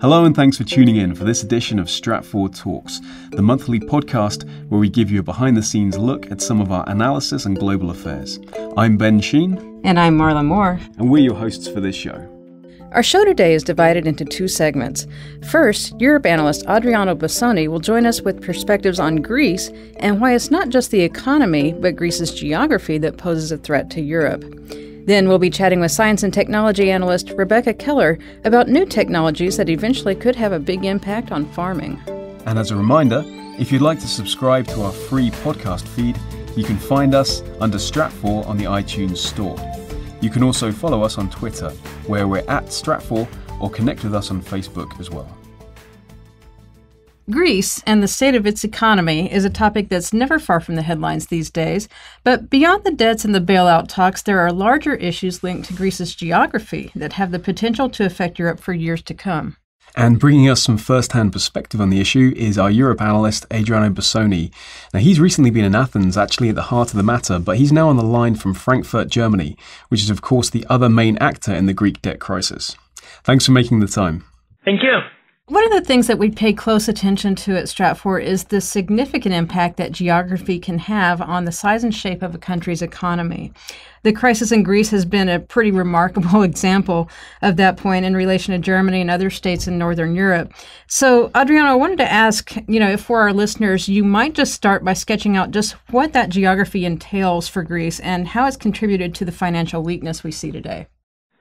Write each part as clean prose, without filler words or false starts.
Hello and thanks for tuning in for this edition of Stratfor Talks, the monthly podcast where we give you a behind-the-scenes look at some of our analysis and global affairs. I'm Ben Sheen. And I'm Marla Moore. And we're your hosts for this show. Our show today is divided into two segments. First, Europe analyst Adriano Bosoni will join us with perspectives on Greece and why it's not just the economy, but Greece's geography that poses a threat to Europe. Then we'll be chatting with science and technology analyst Rebecca Keller about new technologies that eventually could have a big impact on farming. And as a reminder, if you'd like to subscribe to our free podcast feed, you can find us under Stratfor on the iTunes Store. You can also follow us on Twitter, where we're at Stratfor, or connect with us on Facebook as well. Greece and the state of its economy is a topic that's never far from the headlines these days. But beyond the debts and the bailout talks, there are larger issues linked to Greece's geography that have the potential to affect Europe for years to come. And bringing us some first-hand perspective on the issue is our Europe analyst, Adriano Bosoni. Now, he's recently been in Athens, actually at the heart of the matter, but he's now on the line from Frankfurt, Germany, which is, of course, the other main actor in the Greek debt crisis. Thanks for making the time. Thank you. One of the things that we pay close attention to at Stratfor is the significant impact that geography can have on the size and shape of a country's economy. The crisis in Greece has been a pretty remarkable example of that point in relation to Germany and other states in Northern Europe. So, Adriano, I wanted to ask, if for our listeners, you might just start by sketching out just what that geography entails for Greece and how it's contributed to the financial weakness we see today.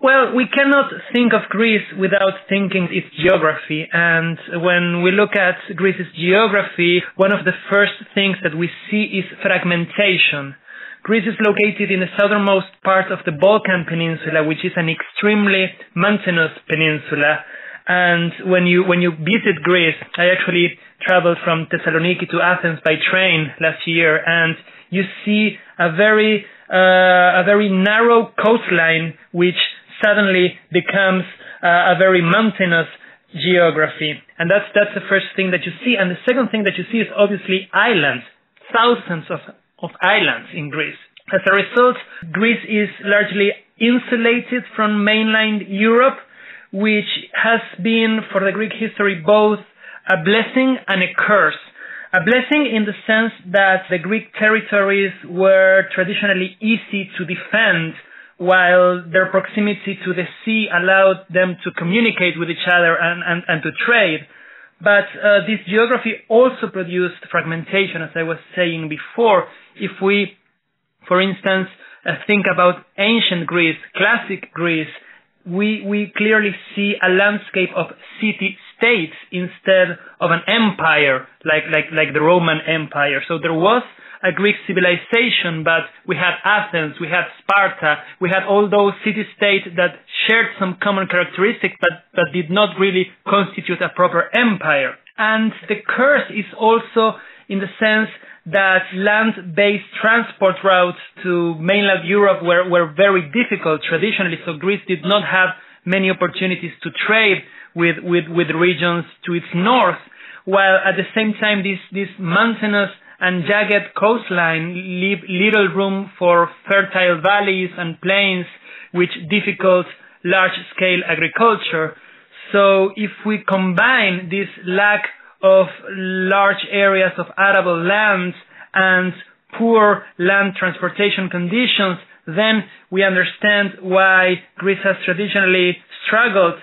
Well, we cannot think of Greece without thinking its geography. And when we look at Greece's geography, one of the first things that we see is fragmentation. Greece is located in the southernmost part of the Balkan Peninsula, which is an extremely mountainous peninsula. And when you visit Greece, I actually traveled from Thessaloniki to Athens by train last year, and you see a very narrow coastline which suddenly becomes a very mountainous geography. And that's the first thing that you see. And the second thing that you see is obviously islands, thousands of islands in Greece. As a result, Greece is largely insulated from mainland Europe, which has been, for the Greek history, both a blessing and a curse. A blessing in the sense that the Greek territories were traditionally easy to defend, while their proximity to the sea allowed them to communicate with each other and to trade. But this geography also produced fragmentation, as I was saying before. If we, for instance, think about ancient Greece, classic Greece, we clearly see a landscape of city-states instead of an empire, like the Roman Empire. So there was a Greek civilization, but we had Athens, we had Sparta, we had all those city-states that shared some common characteristics, but did not really constitute a proper empire. And the curse is also in the sense that land-based transport routes to mainland Europe were very difficult traditionally, so Greece did not have many opportunities to trade with regions to its north, while at the same time this mountainous and jagged coastline leave little room for fertile valleys and plains, which difficult large-scale agriculture. So if we combine this lack of large areas of arable land and poor land transportation conditions, then we understand why Greece has traditionally struggled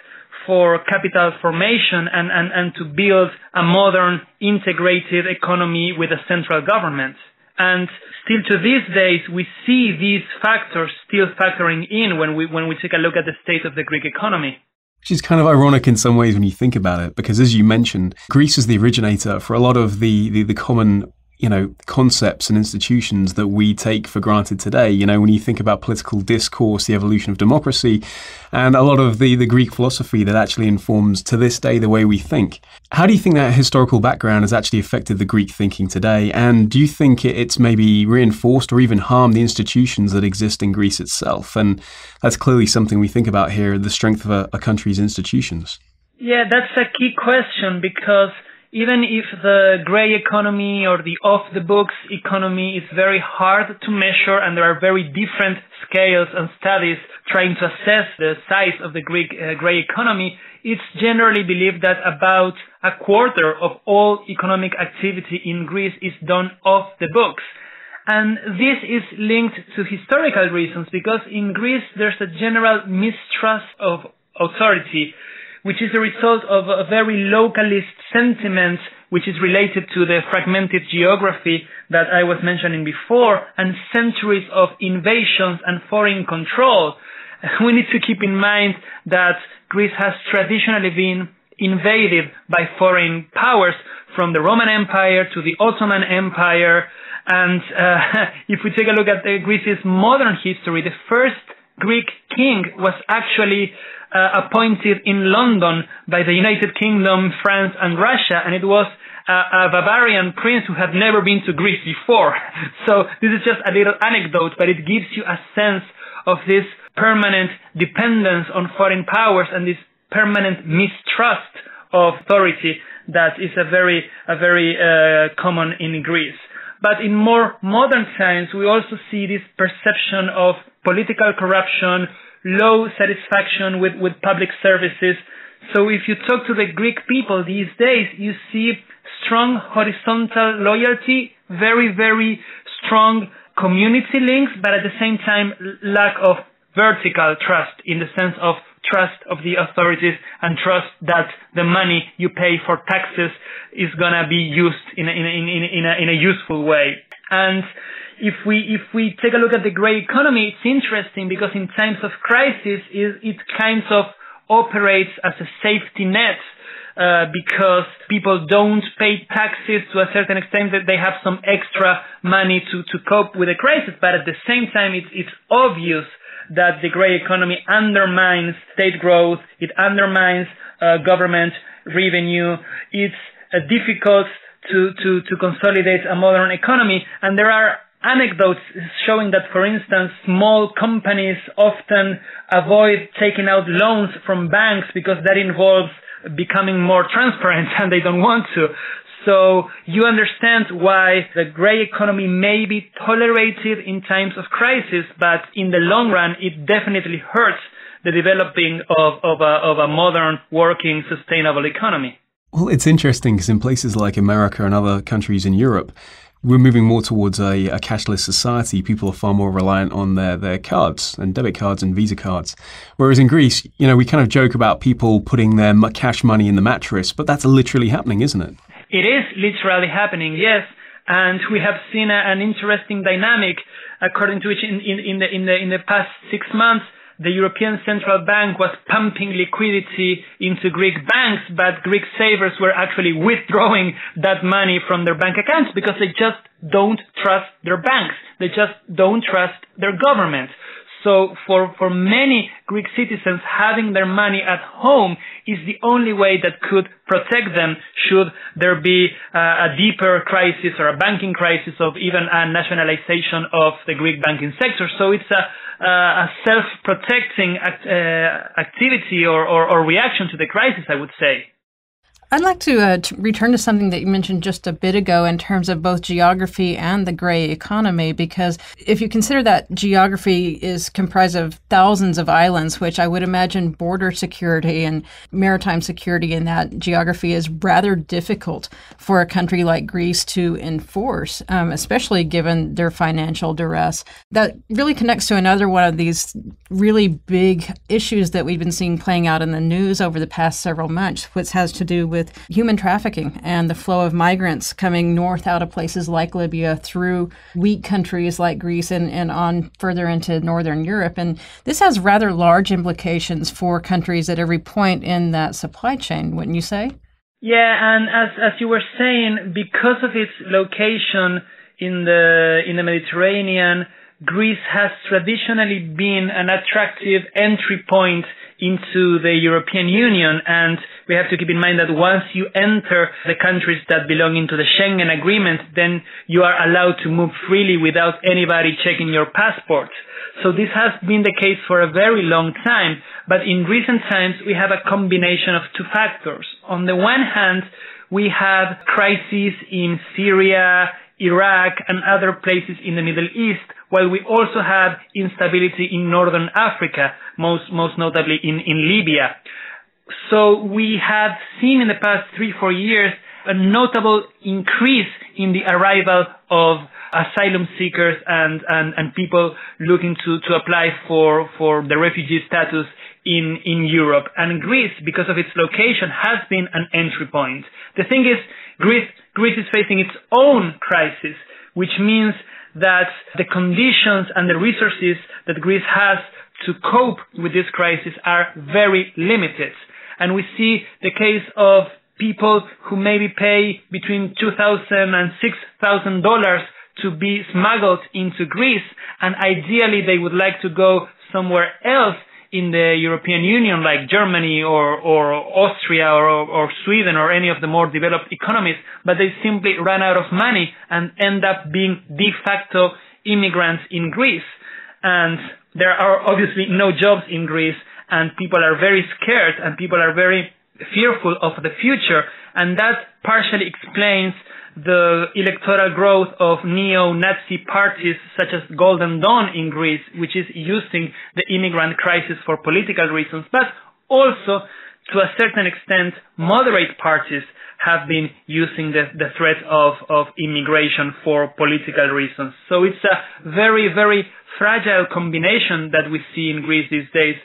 for capital formation and to build a modern integrated economy with a central government. And still to these days, we see these factors still factoring in when we take a look at the state of the Greek economy. Which is kind of ironic in some ways when you think about it, because as you mentioned, Greece is the originator for a lot of the common concepts and institutions that we take for granted today. When you think about political discourse, the evolution of democracy, and a lot of the Greek philosophy that actually informs to this day the way we think. How do you think that historical background has actually affected the Greek thinking today? And do you think it's maybe reinforced or even harmed the institutions that exist in Greece itself? And that's clearly something we think about here, the strength of a country's institutions. Yeah, that's a key question, because even if the gray economy or the off-the-books economy is very hard to measure and there are very different scales and studies trying to assess the size of the gray economy, it's generally believed that about a quarter of all economic activity in Greece is done off the books. And this is linked to historical reasons, because in Greece there's a general mistrust of authority, which is a result of a very localist sentiment, which is related to the fragmented geography that I was mentioning before, and centuries of invasions and foreign control. We need to keep in mind that Greece has traditionally been invaded by foreign powers, from the Roman Empire to the Ottoman Empire. And if we take a look at Greece's modern history, the first Greek king was actually appointed in London by the United Kingdom, France, and Russia, and it was a Bavarian prince who had never been to Greece before. So this is just a little anecdote, but it gives you a sense of this permanent dependence on foreign powers and this permanent mistrust of authority that is a very common in Greece. But in more modern times, we also see this perception of political corruption, low satisfaction with public services. So if you talk to the Greek people these days, you see strong horizontal loyalty, very strong community links, but at the same time lack of vertical trust, in the sense of trust of the authorities and trust that the money you pay for taxes is gonna be used in a useful way. And if we take a look at the gray economy, it's interesting because in times of crisis, it kind of operates as a safety net, because people don't pay taxes to a certain extent, that they have some extra money to cope with the crisis. But at the same time, it's obvious that the gray economy undermines state growth, it undermines government revenue. It's difficult to consolidate a modern economy, and there are anecdotes showing that, for instance, small companies often avoid taking out loans from banks because that involves becoming more transparent and they don't want to. So you understand why the gray economy may be tolerated in times of crisis, but in the long run, it definitely hurts the developing of a modern, working, sustainable economy. Well, it's interesting because in places like America and other countries in Europe, we're moving more towards a cashless society. People are far more reliant on their cards and debit cards and Visa cards. Whereas in Greece, we kind of joke about people putting their cash money in the mattress, but that's literally happening, isn't it? It is literally happening, yes. And we have seen an interesting dynamic, according to which in the past 6 months, the European Central Bank was pumping liquidity into Greek banks, but Greek savers were actually withdrawing that money from their bank accounts because they just don't trust their banks. They just don't trust their government. So for many Greek citizens, having their money at home is the only way that could protect them should there be a deeper crisis or a banking crisis, of even a nationalization of the Greek banking sector. So it's a self-protecting activity or reaction to the crisis, I would say. I'd like to return to something that you mentioned just a bit ago in terms of both geography and the gray economy, because if you consider that geography is comprised of thousands of islands, which I would imagine border security and maritime security in that geography is rather difficult for a country like Greece to enforce, especially given their financial duress. That really connects to another one of these really big issues that we've been seeing playing out in the news over the past several months, which has to do with human trafficking and the flow of migrants coming north out of places like Libya through weak countries like Greece and on further into Northern Europe. And this has rather large implications for countries at every point in that supply chain, wouldn't you say? Yeah, and as you were saying, because of its location in the Mediterranean, Greece has traditionally been an attractive entry point into the European Union, and we have to keep in mind that once you enter the countries that belong into the Schengen Agreement, then you are allowed to move freely without anybody checking your passport. So this has been the case for a very long time, but in recent times we have a combination of two factors. On the one hand, we have crises in Syria, Iraq, and other places in the Middle East, while we also have instability in Northern Africa, most notably in Libya. So we have seen in the past 3-4 years a notable increase in the arrival of asylum seekers and people looking to apply for the refugee status in Europe. And Greece, because of its location, has been an entry point. The thing is, Greece is facing its own crisis, which means that the conditions and the resources that Greece has to cope with this crisis are very limited. And we see the case of people who maybe pay between $2,000 and $6,000 to be smuggled into Greece, and ideally they would like to go somewhere else in the European Union, like Germany or Austria or Sweden or any of the more developed economies, but they simply run out of money and end up being de facto immigrants in Greece. And there are obviously no jobs in Greece, and people are very scared and people are very fearful of the future, and that partially explains the electoral growth of neo-Nazi parties such as Golden Dawn in Greece, which is using the immigrant crisis for political reasons, but also, to a certain extent, moderate parties have been using the threat of immigration for political reasons. So it's a very, very fragile combination that we see in Greece these days,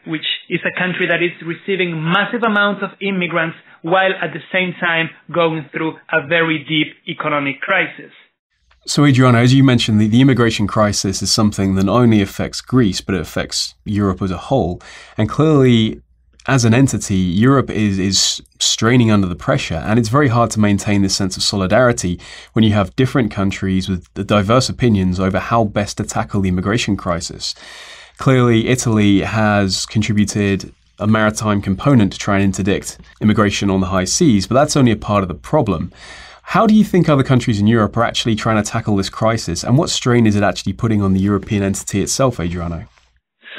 which is a country that is receiving massive amounts of immigrants while at the same time going through a very deep economic crisis. So Adriano, as you mentioned, the immigration crisis is something that not only affects Greece, but it affects Europe as a whole. And clearly, as an entity, Europe is straining under the pressure, and it's very hard to maintain this sense of solidarity when you have different countries with diverse opinions over how best to tackle the immigration crisis. Clearly, Italy has contributed a maritime component to try and interdict immigration on the high seas, but that's only a part of the problem. How do you think other countries in Europe are actually trying to tackle this crisis, and what strain is it actually putting on the European entity itself, Adriano?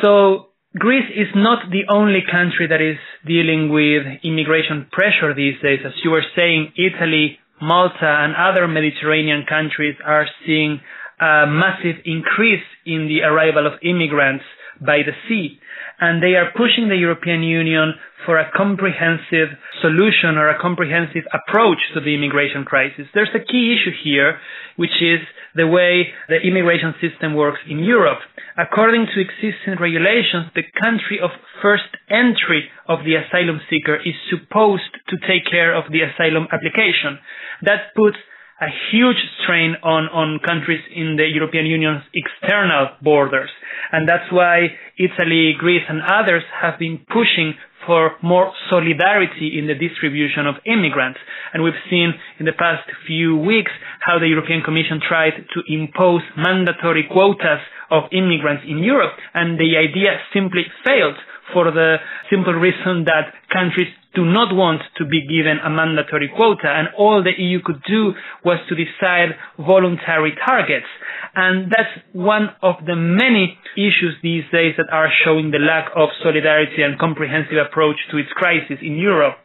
So, Greece is not the only country that is dealing with immigration pressure these days. As you were saying, Italy, Malta, and other Mediterranean countries are seeing a massive increase in the arrival of immigrants by the sea. And they are pushing the European Union for a comprehensive solution or a comprehensive approach to the immigration crisis. There's a key issue here, which is the way the immigration system works in Europe. According to existing regulations, the country of first entry of the asylum seeker is supposed to take care of the asylum application. That puts a huge strain on countries in the European Union's external borders. And that's why Italy, Greece, and others have been pushing for more solidarity in the distribution of immigrants. And we've seen in the past few weeks how the European Commission tried to impose mandatory quotas of immigrants in Europe, and the idea simply failed for the simple reason that countries do not want to be given a mandatory quota, and all the EU could do was to decide voluntary targets. And that's one of the many issues these days that are showing the lack of solidarity and comprehensive approach to its crisis in Europe.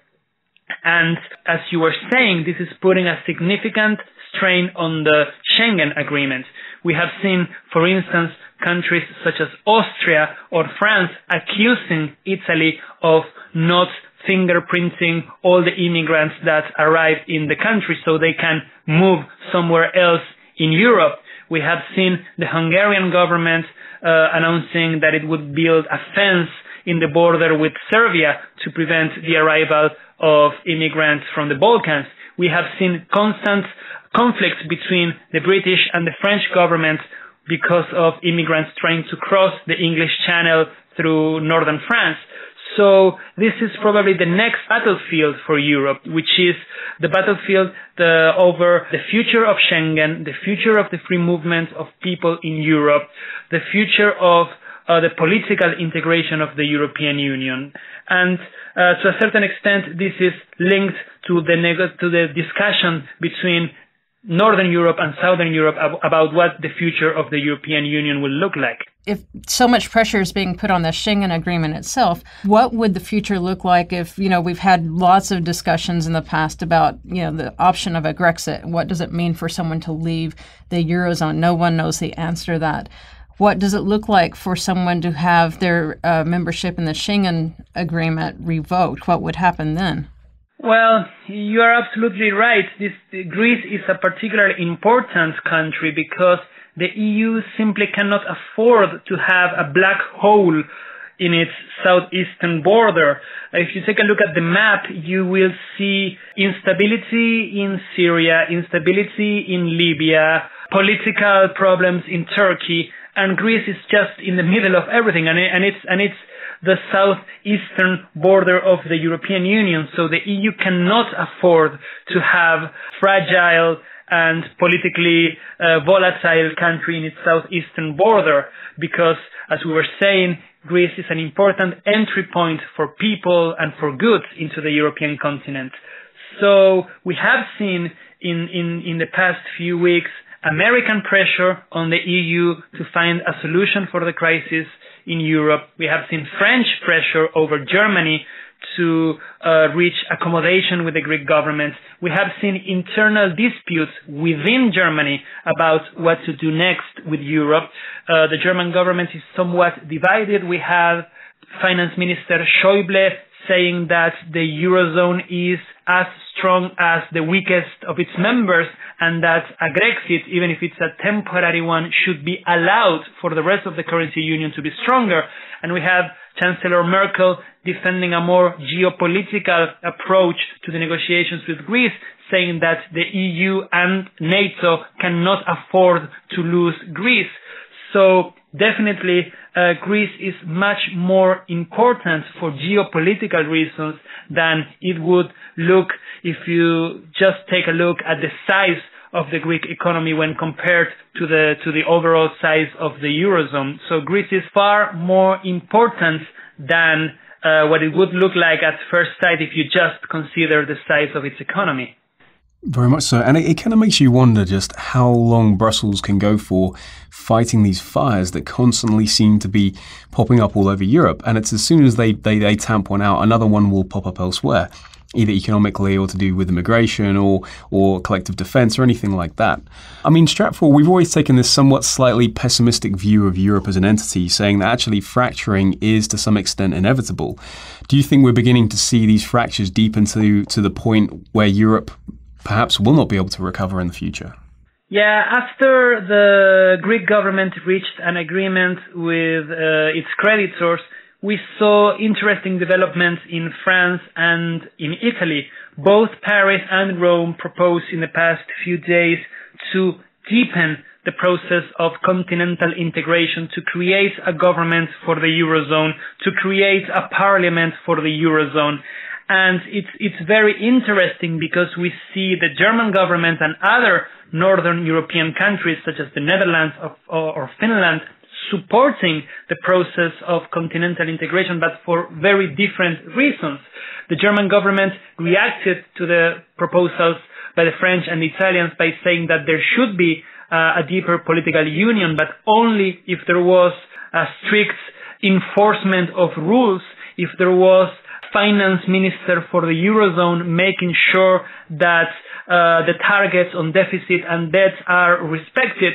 And as you were saying, this is putting a significant strain on the Schengen Agreement. We have seen, for instance, countries such as Austria or France accusing Italy of not fingerprinting all the immigrants that arrive in the country so they can move somewhere else in Europe. We have seen the Hungarian government announcing that it would build a fence in the border with Serbia to prevent the arrival of immigrants from the Balkans. We have seen constant conflicts between the British and the French government because of immigrants trying to cross the English Channel through northern France. So this is probably the next battlefield for Europe, which is the battlefield over the future of Schengen, the future of the free movement of people in Europe, the future of the political integration of the European Union. And to a certain extent, this is linked to the discussion between Northern Europe and Southern Europe about what the future of the European Union will look like. If so much pressure is being put on the Schengen Agreement itself, what would the future look like if, we've had lots of discussions in the past about, the option of a Grexit? What does it mean for someone to leave the Eurozone? No one knows the answer to that. What does it look like for someone to have their membership in the Schengen Agreement revoked? What would happen then? Well, you are absolutely right. Greece is a particularly important country because the EU simply cannot afford to have a black hole in its southeastern border. If you take a look at the map, you will see instability in Syria, instability in Libya, political problems in Turkey, and Greece is just in the middle of everything, and it's the southeastern border of the European Union. So the EU cannot afford to have fragile and politically volatile country in its southeastern border because, as we were saying, Greece is an important entry point for people and for goods into the European continent. So we have seen in the past few weeks American pressure on the EU to find a solution for the crisis in Europe. We have seen French pressure over Germany to reach accommodation with the Greek government. We have seen internal disputes within Germany about what to do next with Europe. The German government is somewhat divided. We have Finance Minister Schäuble saying that the Eurozone is as strong as the weakest of its members and that a Grexit, even if it's a temporary one, should be allowed for the rest of the currency union to be stronger. And we have Chancellor Merkel defending a more geopolitical approach to the negotiations with Greece, saying that the EU and NATO cannot afford to lose Greece. So definitely Greece is much more important for geopolitical reasons than it would look if you just take a look at the size of the Greek economy when compared to the overall size of the Eurozone. So Greece is far more important than what it would look like at first sight if you just consider the size of its economy. Very much so. And it kind of makes you wonder just how long Brussels can go for fighting these fires that constantly seem to be popping up all over Europe. And it's as soon as they tamp one out, another one will pop up elsewhere, either economically or to do with immigration or collective defense or anything like that. I mean, Stratfor, we've always taken this somewhat slightly pessimistic view of Europe as an entity, saying that actually fracturing is to some extent inevitable. Do you think we're beginning to see these fractures deepen to the point where Europe perhaps will not be able to recover in the future? Yeah, after the Greek government reached an agreement with its creditors, we saw interesting developments in France and in Italy. Both Paris and Rome proposed in the past few days to deepen the process of continental integration, to create a government for the Eurozone, to create a parliament for the Eurozone. And it's very interesting because we see the German government and other northern European countries such as the Netherlands or Finland supporting the process of continental integration, but for very different reasons. The German government reacted to the proposals by the French and the Italians by saying that there should be a deeper political union, but only if there was a strict enforcement of rules, if there was finance minister for the Eurozone making sure that the targets on deficit and debt are respected,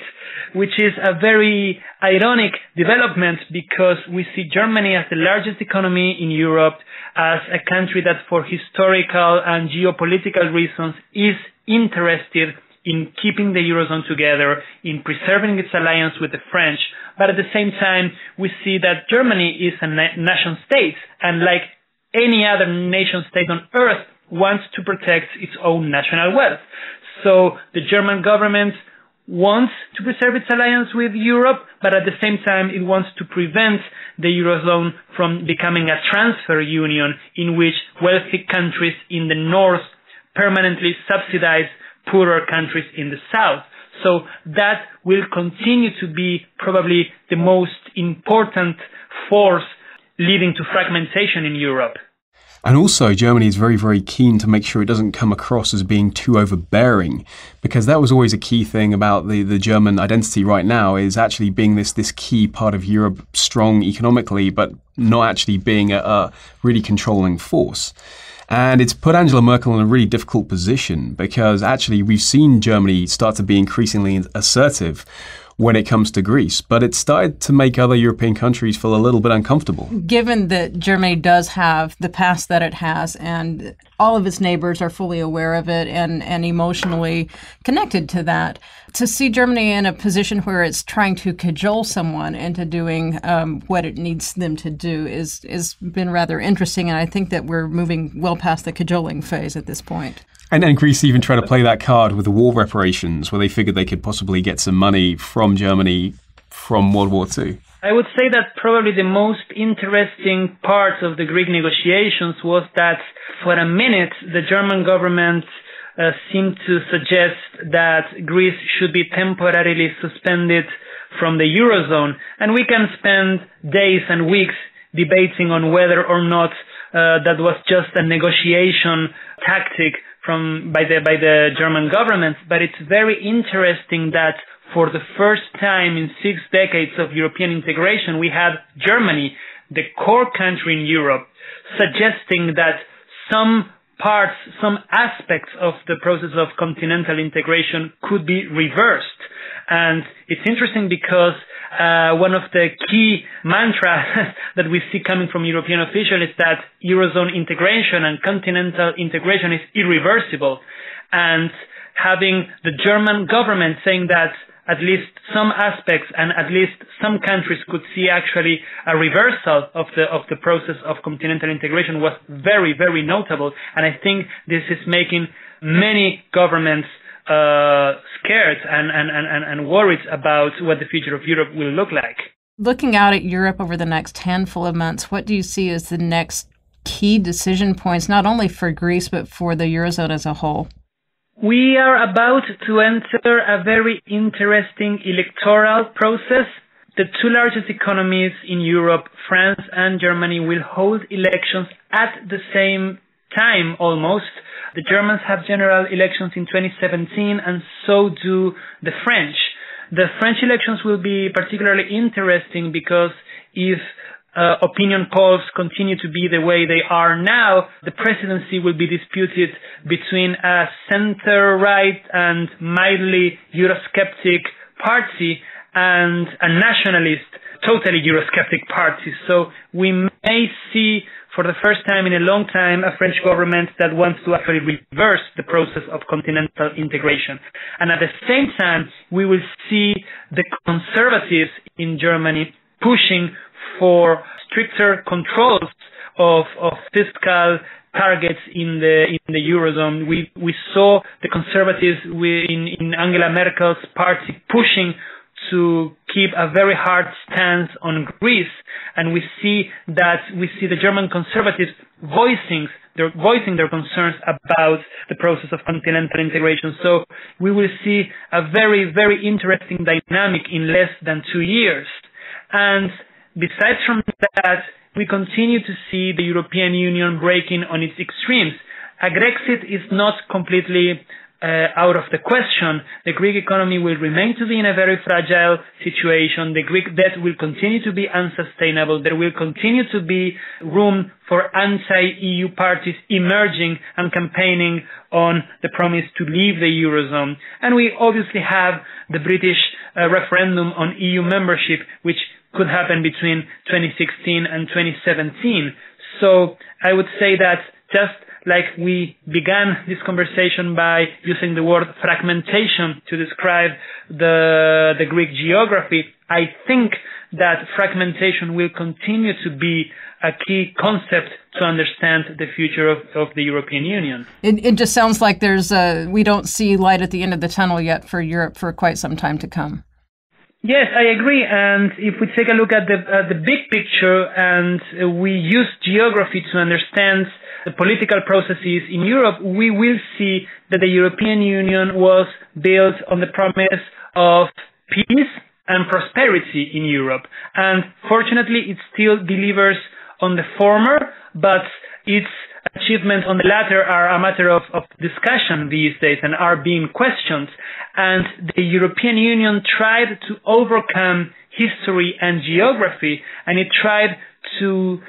which is a very ironic development because we see Germany as the largest economy in Europe, as a country that for historical and geopolitical reasons is interested in keeping the Eurozone together, in preserving its alliance with the French. But at the same time, we see that Germany is a nation state, and like any other nation state on earth, wants to protect its own national wealth. So the German government wants to preserve its alliance with Europe, but at the same time it wants to prevent the Eurozone from becoming a transfer union in which wealthy countries in the north permanently subsidize poorer countries in the south. So that will continue to be probably the most important force leading to fragmentation in Europe. And also, Germany is very, very keen to make sure it doesn't come across as being too overbearing, because that was always a key thing about the German identity right now, is actually being this key part of Europe, strong economically, but not actually being a really controlling force. And it's put Angela Merkel in a really difficult position, because actually we've seen Germany start to be increasingly assertive when it comes to Greece, but it started to make other European countries feel a little bit uncomfortable. Given that Germany does have the past that it has, and all of its neighbors are fully aware of it and emotionally connected to that, to see Germany in a position where it's trying to cajole someone into doing what it needs them to do is been rather interesting, and I think that we're moving well past the cajoling phase at this point. And then Greece even tried to play that card with the war reparations, where they figured they could possibly get some money from Germany from World War II. I would say that probably the most interesting part of the Greek negotiations was that for a minute the German government seemed to suggest that Greece should be temporarily suspended from the Eurozone. And we can spend days and weeks debating on whether or not that was just a negotiation tactic by the German government, but it's very interesting that for the first time in 6 decades of European integration, we had Germany, the core country in Europe, suggesting that some parts, some aspects of the process of continental integration could be reversed. And it's interesting because one of the key mantras that we see coming from European officials is that Eurozone integration and continental integration is irreversible. And having the German government saying that at least some aspects and at least some countries could see actually a reversal of the process of continental integration was very, very notable. And I think this is making many governments scared and worried about what the future of Europe will look like. Looking out at Europe over the next handful of months, what do you see as the next key decision points, not only for Greece, but for the Eurozone as a whole? We are about to enter a very interesting electoral process. The two largest economies in Europe, France and Germany, will hold elections at the same time almost. The Germans have general elections in 2017, and so do the French. The French elections will be particularly interesting because if opinion polls continue to be the way they are now, the presidency will be disputed between a center-right and mildly Eurosceptic party and a nationalist, totally Eurosceptic party. So we may see for the first time in a long time a French government that wants to actually reverse the process of continental integration. And at the same time, we will see the conservatives in Germany pushing for stricter controls of fiscal targets in the Eurozone. We saw the conservatives in Angela Merkel's party pushing to keep a very hard stance on Greece, and we see the German conservatives voicing their concerns about the process of continental integration. So we will see a very, very interesting dynamic in less than 2 years. And besides from that, we continue to see the European Union breaking on its extremes. A Grexit is not completely out of the question. The Greek economy will remain to be in a very fragile situation. The Greek debt will continue to be unsustainable. There will continue to be room for anti-EU parties emerging and campaigning on the promise to leave the Eurozone. And we obviously have the British referendum on EU membership, which could happen between 2016 and 2017. So I would say that just like we began this conversation by using the word fragmentation to describe the Greek geography, I think that fragmentation will continue to be a key concept to understand the future of the European Union. It just sounds like we don't see light at the end of the tunnel yet for Europe for quite some time to come. Yes, I agree. And if we take a look at the big picture and we use geography to understand the political processes in Europe, we will see that the European Union was built on the promise of peace and prosperity in Europe. And fortunately, it still delivers on the former, but its achievements on the latter are a matter of discussion these days and are being questioned. And the European Union tried to overcome history and geography, and it tried to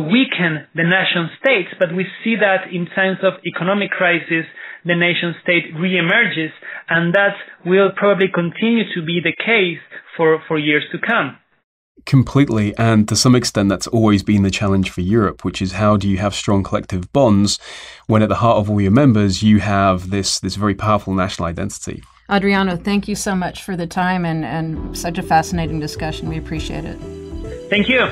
weaken the nation states. But we see that in times of economic crisis, the nation state reemerges, and that will probably continue to be the case for years to come. Completely, and to some extent that's always been the challenge for Europe, which is how do you have strong collective bonds when at the heart of all your members you have this very powerful national identity. Adriano, thank you so much for the time and such a fascinating discussion. We appreciate it. Thank you.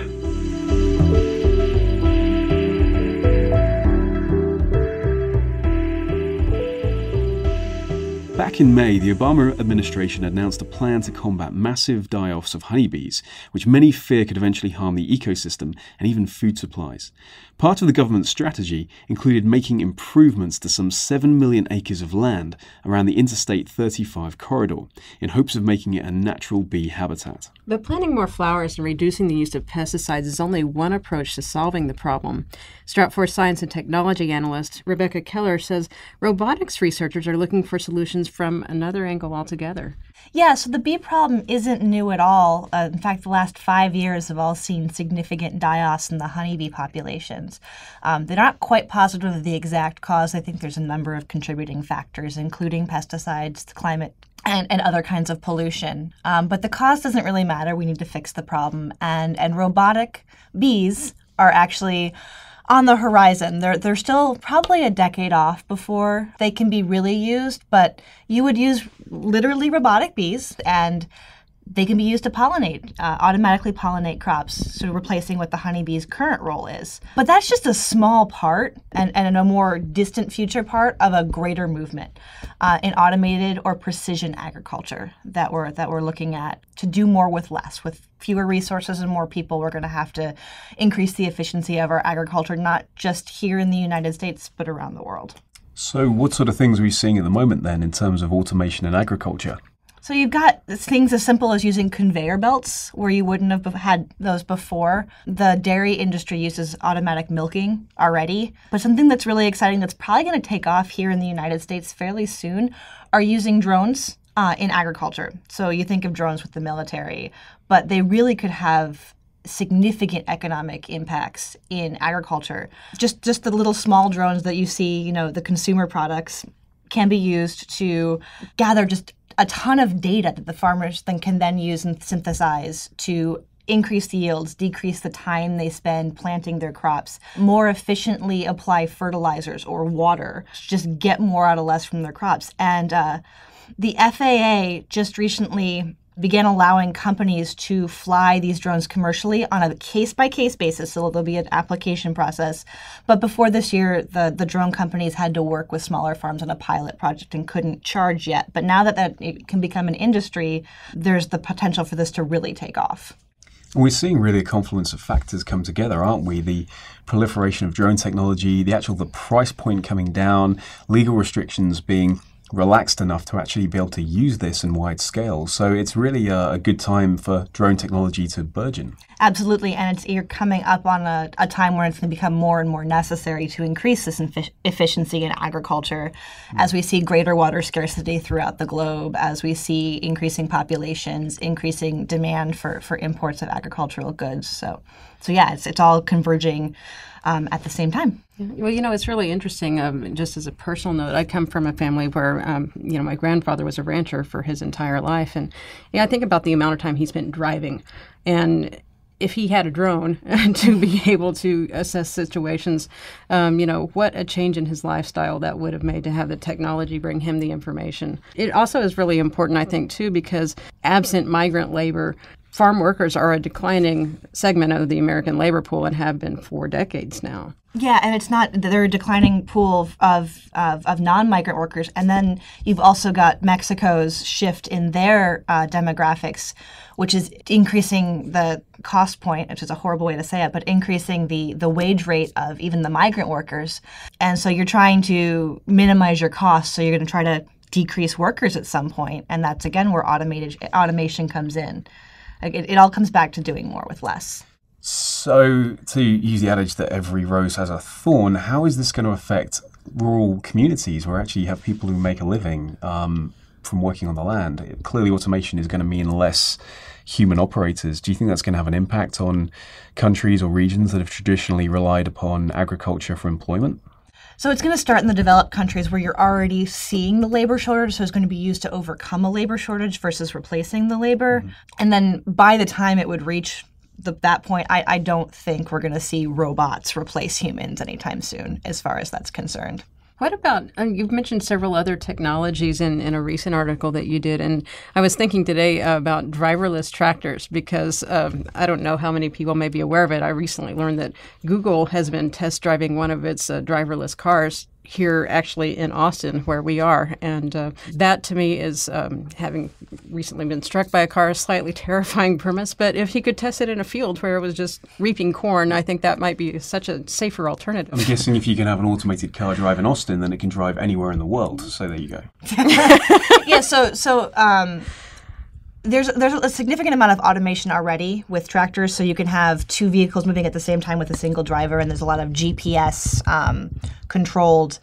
Back in May, the Obama administration announced a plan to combat massive die-offs of honeybees, which many fear could eventually harm the ecosystem and even food supplies. Part of the government's strategy included making improvements to some 7 million acres of land around the Interstate 35 corridor, in hopes of making it a natural bee habitat. But planting more flowers and reducing the use of pesticides is only one approach to solving the problem. Stratfor science and technology analyst Rebecca Keller says robotics researchers are looking for solutions from another angle altogether. Yeah, so the bee problem isn't new at all. In fact, the last 5 years have all seen significant die-offs in the honeybee populations. They're not quite positive of the exact cause. I think there's a number of contributing factors, including pesticides, the climate, and other kinds of pollution. But the cause doesn't really matter. We need to fix the problem. And robotic bees are actually on the horizon. They're still probably a decade off before they can be really used, but you would use literally robotic bees, and they can be used to pollinate, automatically pollinate crops, so replacing what the honeybee's current role is. But that's just a small part, and a more distant future part of a greater movement in automated or precision agriculture that we're looking at to do more with less. With fewer resources and more people, we're going to have to increase the efficiency of our agriculture, not just here in the United States, but around the world. So what sort of things are we seeing at the moment then in terms of automation in agriculture? So you've got things as simple as using conveyor belts where you wouldn't have had those before. The dairy industry uses automatic milking already. But something that's really exciting that's probably going to take off here in the United States fairly soon are using drones in agriculture. So you think of drones with the military, but they really could have significant economic impacts in agriculture. Just the little small drones that you see, the consumer products, can be used to gather just a ton of data that the farmers can then use and synthesize to increase the yields, decrease the time they spend planting their crops, more efficiently apply fertilizers or water, just get more out of less from their crops. And the FAA just recently began allowing companies to fly these drones commercially on a case-by-case basis, so there'll be an application process. But before this year, the drone companies had to work with smaller farms on a pilot project and couldn't charge yet. But now that it can become an industry, there's the potential for this to really take off. We're seeing really a confluence of factors come together, aren't we? The proliferation of drone technology, the price point coming down, legal restrictions being relaxed enough to actually be able to use this in wide scale. So it's really a good time for drone technology to burgeon. Absolutely, and you're coming up on a time where it's going to become more and more necessary to increase this efficiency in agriculture as we see greater water scarcity throughout the globe, as we see increasing populations, increasing demand for imports of agricultural goods. So yeah, it's all converging at the same time. Well, it's really interesting. Just as a personal note, I come from a family where, my grandfather was a rancher for his entire life. And I think about the amount of time he spent driving. And if he had a drone to be able to assess situations, what a change in his lifestyle that would have made to have the technology bring him the information. It also is really important, I think, too, because absent migrant labor, farm workers are a declining segment of the American labor pool and have been for decades now. Yeah, and it's not, they're a declining pool of non-migrant workers. And then you've also got Mexico's shift in their demographics, which is increasing the cost point, which is a horrible way to say it, but increasing the wage rate of even the migrant workers. And so you're trying to minimize your costs, so you're going to try to decrease workers at some point. And that's, again, where automation comes in. It all comes back to doing more with less. So, to use the adage that every rose has a thorn, how is this going to affect rural communities where actually you have people who make a living from working on the land? Clearly, automation is going to mean less human operators. Do you think that's going to have an impact on countries or regions that have traditionally relied upon agriculture for employment? So it's going to start in the developed countries where you're already seeing the labor shortage, so it's going to be used to overcome a labor shortage versus replacing the labor. Mm-hmm. And then by the time it would reach that point, I don't think we're going to see robots replace humans anytime soon, as far as that's concerned. What about, you've mentioned several other technologies in a recent article that you did, and I was thinking today about driverless tractors because I don't know how many people may be aware of it. I recently learned that Google has been test driving one of its driverless cars here actually in Austin where we are. And that to me is, having recently been struck by a car, a slightly terrifying premise. But if he could test it in a field where it was just reaping corn, I think that might be such a safer alternative. I'm guessing if you can have an automated car drive in Austin, then it can drive anywhere in the world. So there you go. Yeah, There's a significant amount of automation already with tractors, so you can have two vehicles moving at the same time with a single driver, and there's a lot of GPS controlled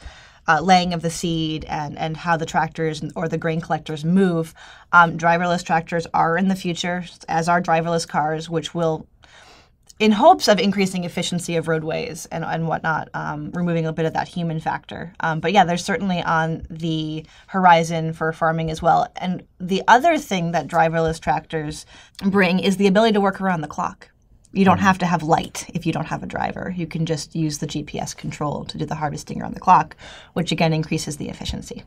laying of the seed and how the tractors or the grain collectors move. Driverless tractors are in the future, as are driverless cars, which will, in hopes of increasing efficiency of roadways and whatnot, removing a bit of that human factor. But yeah, there's certainly on the horizon for farming as well. And the other thing that driverless tractors bring is the ability to work around the clock. You don't have to have light if you don't have a driver. You can just use the GPS control to do the harvesting around the clock, which again increases the efficiency.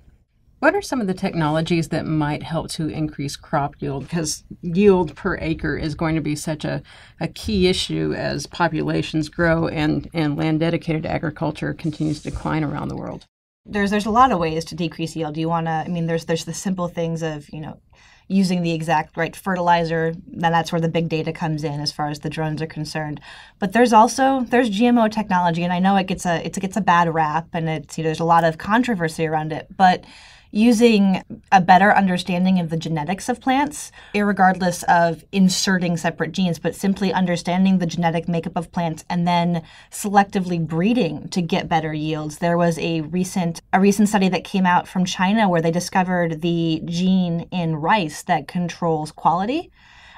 What are some of the technologies that might help to increase crop yield? Because yield per acre is going to be such a key issue as populations grow and land dedicated to agriculture continues to decline around the world. There's a lot of ways to decrease yield. Do you want to? There's the simple things of using the exact right fertilizer. Then that's where the big data comes in as far as the drones are concerned. But there's GMO technology, and I know it gets a bad rap, and there's a lot of controversy around it, but using a better understanding of the genetics of plants, irregardless of inserting separate genes, but simply understanding the genetic makeup of plants and then selectively breeding to get better yields. There was a recent study that came out from China where they discovered the gene in rice that controls quality.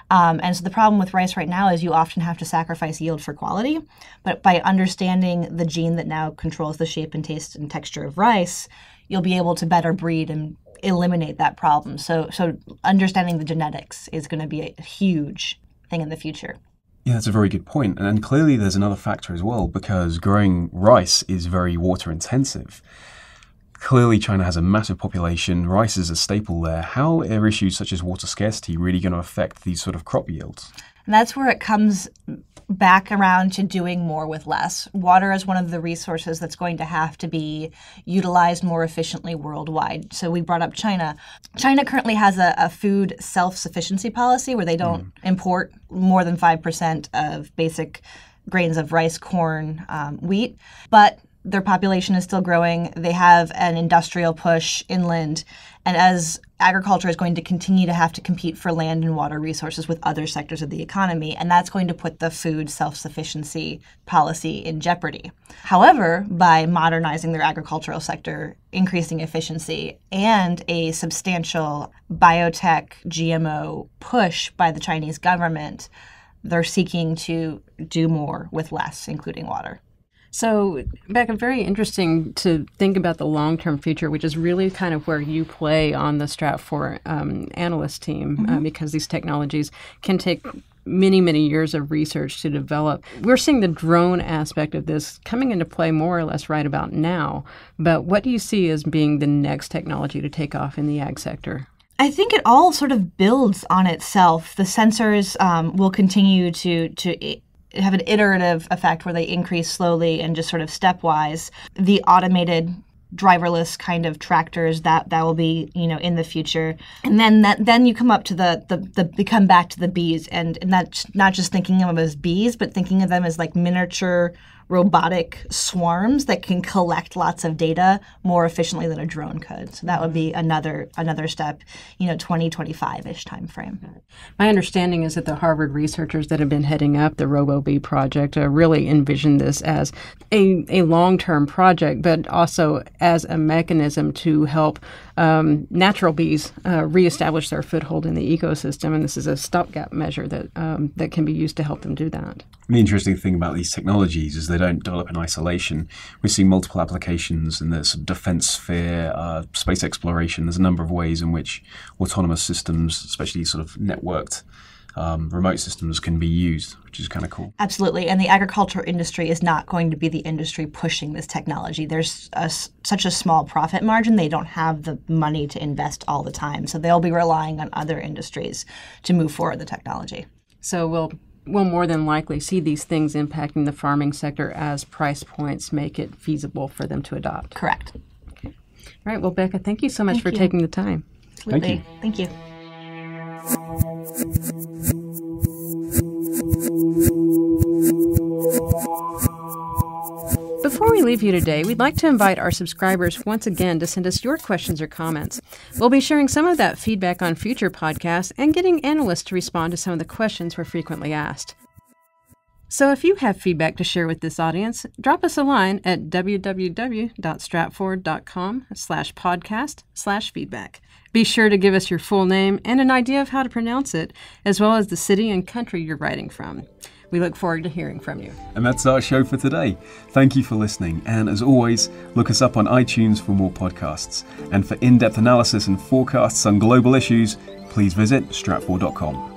And so the problem with rice right now is you often have to sacrifice yield for quality. But by understanding the gene that now controls the shape and taste and texture of rice, you'll be able to better breed and eliminate that problem. So understanding the genetics is going to be a huge thing in the future. Yeah, that's a very good point. And clearly there's another factor as well, because growing rice is very water intensive. Clearly China has a massive population. Rice is a staple there. How are issues such as water scarcity really going to affect these sort of crop yields? And that's where it comes back around to doing more with less. Water is one of the resources that's going to have to be utilized more efficiently worldwide. So we brought up China. China currently has a food self-sufficiency policy where they don't import more than 5% of basic grains of rice, corn, wheat, but their population is still growing. They have an industrial push inland. And as agriculture is going to continue to have to compete for land and water resources with other sectors of the economy, and that's going to put the food self-sufficiency policy in jeopardy. However, by modernizing their agricultural sector, increasing efficiency, and a substantial biotech GMO push by the Chinese government, they're seeking to do more with less, including water. So, Becca, very interesting to think about the long-term future, which is really kind of where you play on the Stratfor analyst team, because these technologies can take many, many years of research to develop. We're seeing the drone aspect of this coming into play more or less right about now. But what do you see as being the next technology to take off in the ag sector? I think it all sort of builds on itself. The sensors will continue to have an iterative effect where they increase slowly and just sort of stepwise. The automated driverless kind of tractors that will be, in the future. And then you come up to you come back to the bees, and that's not just thinking of them as bees, but thinking of them as like miniature robotic swarms that can collect lots of data more efficiently than a drone could. So that would be another step, 2025-ish time frame. My understanding is that the Harvard researchers that have been heading up the RoboBee project really envision this as a long-term project, but also as a mechanism to help natural bees reestablish their foothold in the ecosystem. And this is a stopgap measure that can be used to help them do that. The interesting thing about these technologies is they don't develop in isolation. We're seeing multiple applications in the sort of defense sphere, space exploration. There's a number of ways in which autonomous systems, especially sort of networked remote systems, can be used, which is kind of cool. Absolutely. And the agriculture industry is not going to be the industry pushing this technology. There's such a small profit margin. They don't have the money to invest all the time. So they'll be relying on other industries to move forward the technology. So we'll more than likely see these things impacting the farming sector as price points make it feasible for them to adopt. Correct. Okay. All right. Well, Becca, thank you so much for taking the time. Absolutely. Thank you. Before we leave you today, we'd like to invite our subscribers once again to send us your questions or comments. We'll be sharing some of that feedback on future podcasts and getting analysts to respond to some of the questions we're frequently asked. So if you have feedback to share with this audience, drop us a line at www.stratfor.com/podcast/feedback. Be sure to give us your full name and an idea of how to pronounce it, as well as the city and country you're writing from. We look forward to hearing from you. And that's our show for today. Thank you for listening. And as always, look us up on iTunes for more podcasts. And for in-depth analysis and forecasts on global issues, please visit stratfor.com.